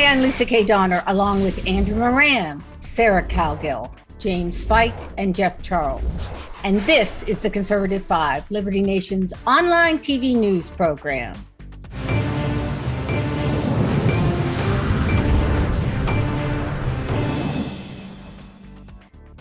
Hi, I'm Lisa K. Donner, along with Andrew Moran, Sarah Calgill, James Fite, and Jeff Charles. And this is the Conservative 5, Liberty Nation's online TV news program.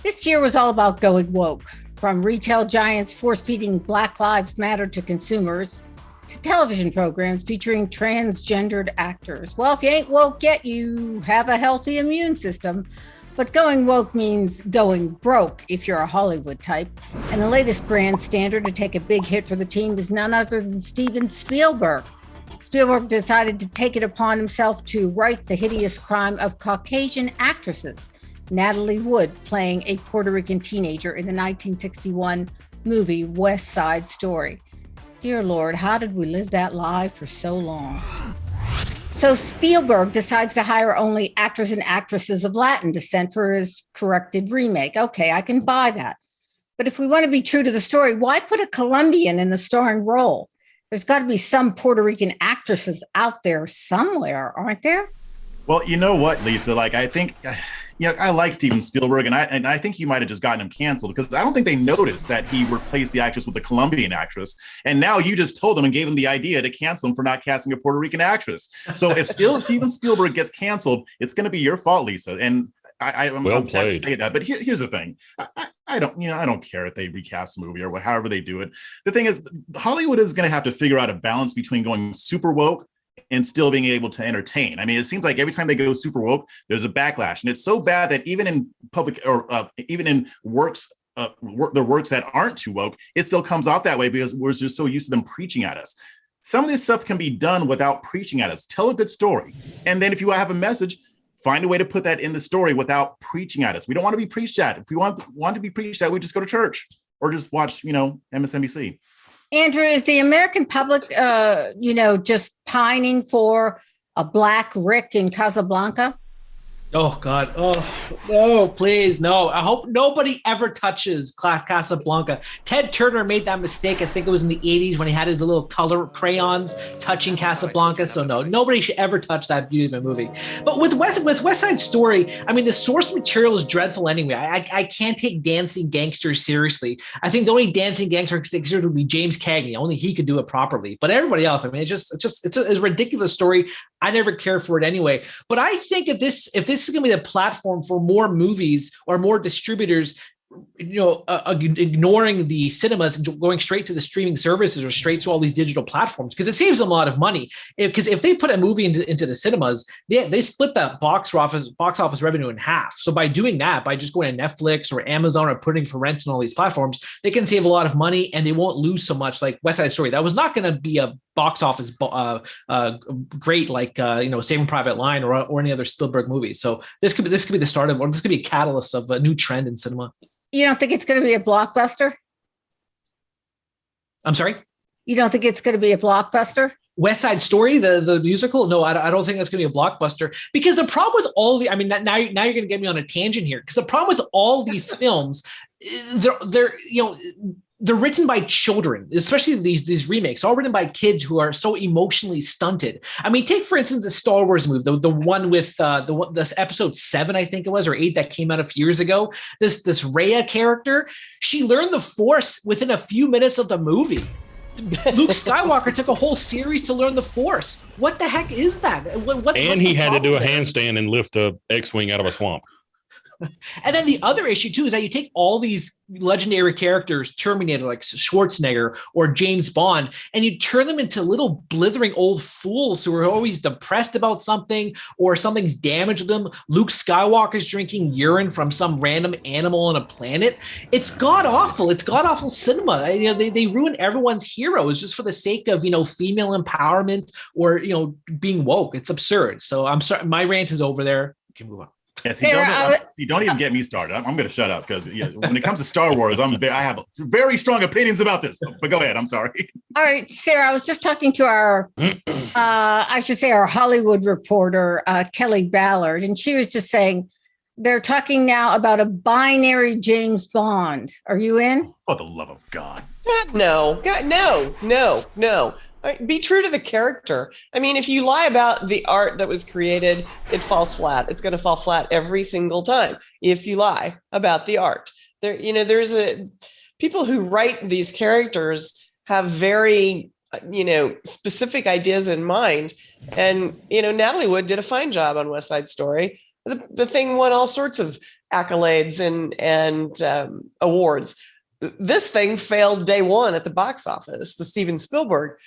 This year was all about going woke, from retail giants force-feeding Black Lives Matter to consumers, to television programs featuring transgendered actors. Well, if you ain't woke yet, you have a healthy immune system. But going woke means going broke if you're a Hollywood type. And the latest grand standard to take a big hit for the team is none other than Steven Spielberg. Spielberg decided to take it upon himself to right the hideous crime of Caucasian actresses. Natalie Wood playing a Puerto Rican teenager in the 1961 movie West Side Story. Dear Lord, how did we live that lie for so long? So Spielberg decides to hire only actors and actresses of Latin descent for his corrected remake. Okay, I can buy that. But if we want to be true to the story, why put a Colombian in the starring role? There's got to be some Puerto Rican actresses out there somewhere, aren't there? Well, you know what, Lisa? I think, I like Steven Spielberg, and I think you might have just gotten him canceled because I don't think they noticed that he replaced the actress with a Colombian actress. And now you just told them and gave them the idea to cancel him for not casting a Puerto Rican actress. So if Steven Spielberg gets canceled, it's going to be your fault, Lisa. And I'm sad to say that, but here's the thing: I don't care if they recast the movie or however they do it. The thing is, Hollywood is going to have to figure out a balance between going super woke and still being able to entertain. I mean, it seems like every time they go super woke, there's a backlash, and it's so bad that even in public or even in works, the works that aren't too woke, it still comes out that way because we're just so used to them preaching at us. Some of this stuff can be done without preaching at us. Tell a good story, and then if you have a message, find a way to put that in the story without preaching at us. We don't want to be preached at. If we want to be preached at, we just go to church or just watch, MSNBC. Andrew, is the American public, just pining for a Black Rick in Casablanca? Oh, God. Oh, no, please. No, I hope nobody ever touches Casablanca. Ted Turner made that mistake. I think it was in the 80s when he had his little color crayons touching Casablanca. So no, nobody should ever touch that beauty of a movie. But with West Side Story, I mean, the source material is dreadful anyway. I can't take dancing gangsters seriously. I think the only dancing gangster would be James Cagney. Only he could do it properly. But everybody else, I mean, it's a ridiculous story. I never cared for it anyway. But I think if this is going to be the platform for more movies or more distributors, ignoring the cinemas and going straight to the streaming services or straight to all these digital platforms, because it saves them a lot of money. Because if they put a movie into the cinemas, they split that box office revenue in half. So by doing that, by just going to Netflix or Amazon or putting for rent on all these platforms, they can save a lot of money and they won't lose so much. Like West Side Story, that was not going to be a box office great like Saving Private Ryan or any other Spielberg movie. So this could be the start of, or this could be a catalyst of a new trend in cinema. You don't think it's going to be a blockbuster? I'm sorry? You don't think it's going to be a blockbuster? West Side Story, the musical? No, I don't think that's going to be a blockbuster, because the problem with all the, I mean, now you're going to get me on a tangent here, because the problem with all these films, they're written by children, especially these remakes, all written by kids who are so emotionally stunted. I mean, take, for instance, the Star Wars movie, the one with this episode 7, I think it was, or 8, that came out a few years ago. This Raya character, she learned the Force within a few minutes of the movie. Luke Skywalker took a whole series to learn the Force. What the heck is that? And he had to do a handstand and lift a X-Wing out of a swamp. And then the other issue, too, is that you take all these legendary characters, Terminator, like Schwarzenegger or James Bond, and you turn them into little blithering old fools who are always depressed about something or something's damaged them. Luke Skywalker's drinking urine from some random animal on a planet. It's god-awful. It's god-awful cinema. They ruin everyone's heroes just for the sake of, female empowerment or, being woke. It's absurd. So I'm sorry. My rant is over there. You can move on. Yeah, don't even get me started. I'm going to shut up because when it comes to Star Wars, I have very strong opinions about this. But go ahead. I'm sorry. All right, Sarah, I was just talking to our Hollywood reporter, Kelly Ballard, and she was just saying they're talking now about a binary James Bond. Are you in? For the love of God. No. Be true to the character. I mean, if you lie about the art that was created, it falls flat. It's going to fall flat every single time if you lie about the art. There's people who write these characters have very, specific ideas in mind. And, Natalie Wood did a fine job on West Side Story. The thing won all sorts of accolades and awards. This thing failed day one at the box office, the Steven Spielberg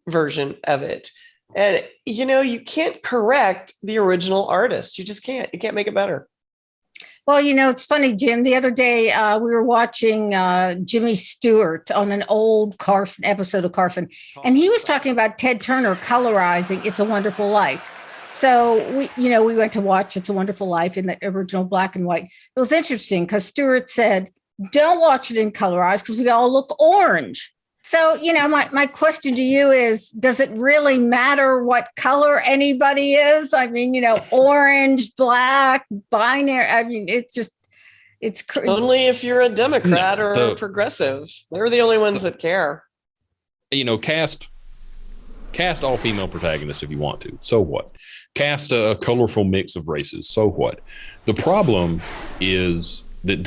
version of it. And, you can't correct the original artist. You just can't. You can't make it better. Well, it's funny, Jim. The other day we were watching Jimmy Stewart on an old Carson episode of Carson, and he was talking about Ted Turner colorizing It's a Wonderful Life. So we went to watch It's a Wonderful Life in the original black and white. It was interesting because Stewart said, don't watch it in colorized because we all look orange. So, my question to you is, does it really matter what color anybody is? I mean, orange, black, binary. I mean, it's only if you're a Democrat or a progressive. They're the only ones that care. Cast all female protagonists if you want to. So what? Cast a colorful mix of races. So what? The problem is that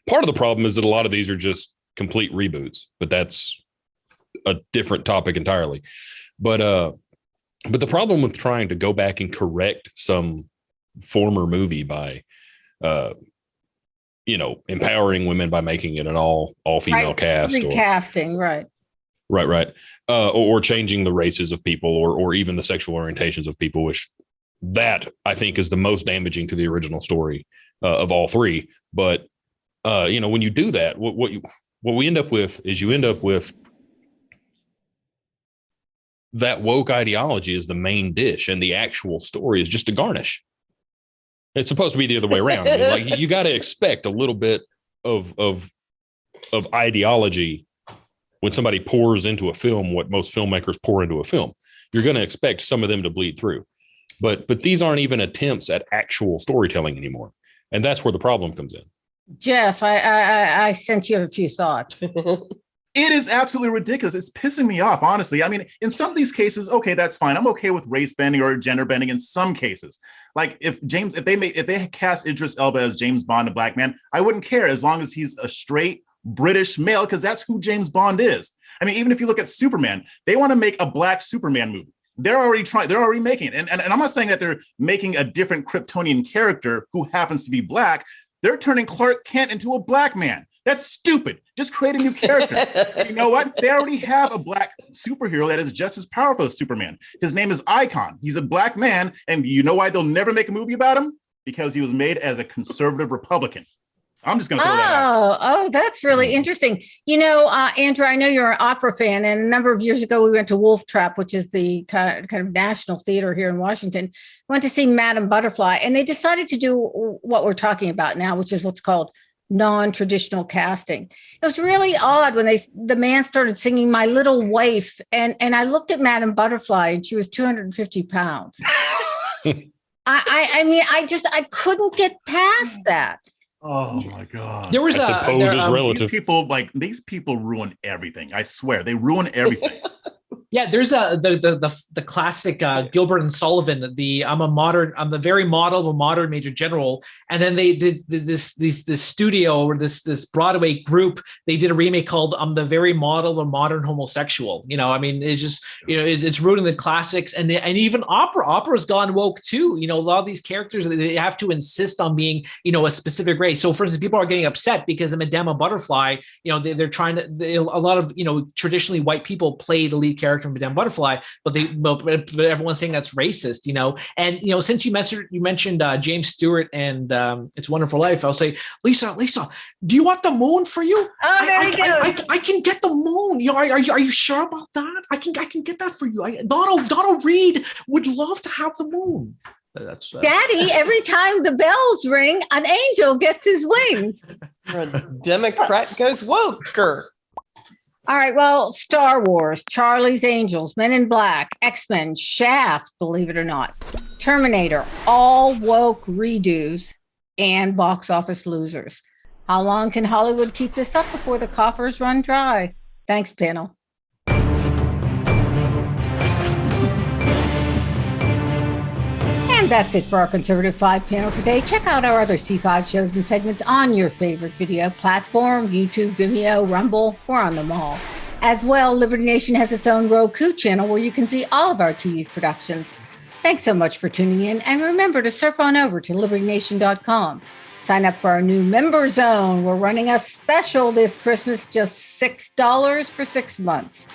part of the problem is that a lot of these are just complete reboots, but that's a different topic entirely. But the problem with trying to go back and correct some former movie by empowering women by making it an all female cast, recasting, right, or changing the races of people, or even the sexual orientations of people, which that I think is the most damaging to the original story of all three. But when you do that, what we end up with is that woke ideology is the main dish, and the actual story is just a garnish. It's supposed to be the other way around. I mean, you got to expect a little bit of ideology when somebody pours into a film what most filmmakers pour into a film. You're going to expect some of them to bleed through, but these aren't even attempts at actual storytelling anymore, and that's where the problem comes in. Jeff, I sense you have a few thoughts. It is absolutely ridiculous. It's pissing me off, honestly. I mean, in some of these cases, okay, that's fine. I'm okay with race bending or gender bending in some cases. Like if they cast Idris Elba as James Bond, a black man, I wouldn't care as long as he's a straight British male, because that's who James Bond is. I mean, even if you look at Superman, they want to make a black Superman movie. They're already making it. And I'm not saying that they're making a different Kryptonian character who happens to be black. They're turning Clark Kent into a black man. That's stupid. Just create a new character. You know what? They already have a black superhero that is just as powerful as Superman. His name is Icon. He's a black man. And you know why they'll never make a movie about him? Because he was made as a conservative Republican. I'm just going to throw that out. Oh, that's really interesting. Andrew, I know you're an opera fan, and a number of years ago, we went to Wolf Trap, which is the kind of national theater here in Washington. Went to see Madame Butterfly, and they decided to do what we're talking about now, which is what's called non-traditional casting. It was really odd when the man started singing "My Little Waif," and I looked at Madame Butterfly, and she was 250 pounds. I couldn't get past that. Oh my God. There was relative. These people ruin everything. I swear they ruin everything. Yeah, there's the classic Gilbert and Sullivan. I'm the very model of a modern major general, and then they did this studio or this Broadway group. They did a remake called "I'm the very model of a modern homosexual." It's just it's rooted in the classics, and even opera's gone woke too. A lot of these characters, they have to insist on being a specific race. So for instance, people are getting upset because Madame Butterfly, they're trying to. A lot of traditionally white people play the lead character from Madame Butterfly, but everyone's saying that's racist, And since you mentioned James Stewart and It's a Wonderful Life, I'll say, Lisa, do you want the moon for you? Oh, there you go. I can get the moon. Are you sure about that? I can get that for you. Donald Reed would love to have the moon. That's Daddy, every time the bells ring, an angel gets his wings. A Democrat goes woker. All right, well, Star Wars, Charlie's Angels, Men in Black, X-Men, Shaft, believe it or not, Terminator, all woke redos and box office losers. How long can Hollywood keep this up before the coffers run dry? Thanks, panel. And that's it for our Conservative 5 panel today. Check out our other C5 shows and segments on your favorite video platform, YouTube, Vimeo, Rumble, or on them all. As well, Liberty Nation has its own Roku channel where you can see all of our TV productions. Thanks so much for tuning in, and remember to surf on over to libertynation.com. Sign up for our new member zone. We're running a special this Christmas, just $6 for 6 months.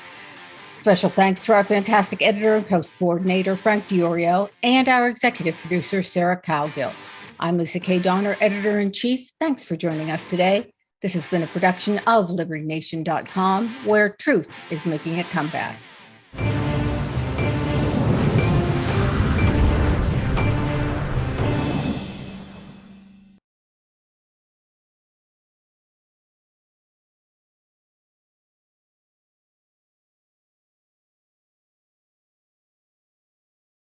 Special thanks to our fantastic editor and post coordinator, Frank Diorio, and our executive producer, Sarah Cowgill. I'm Lisa K. Donner, editor-in-chief. Thanks for joining us today. This has been a production of libertynation.com, where truth is making a comeback.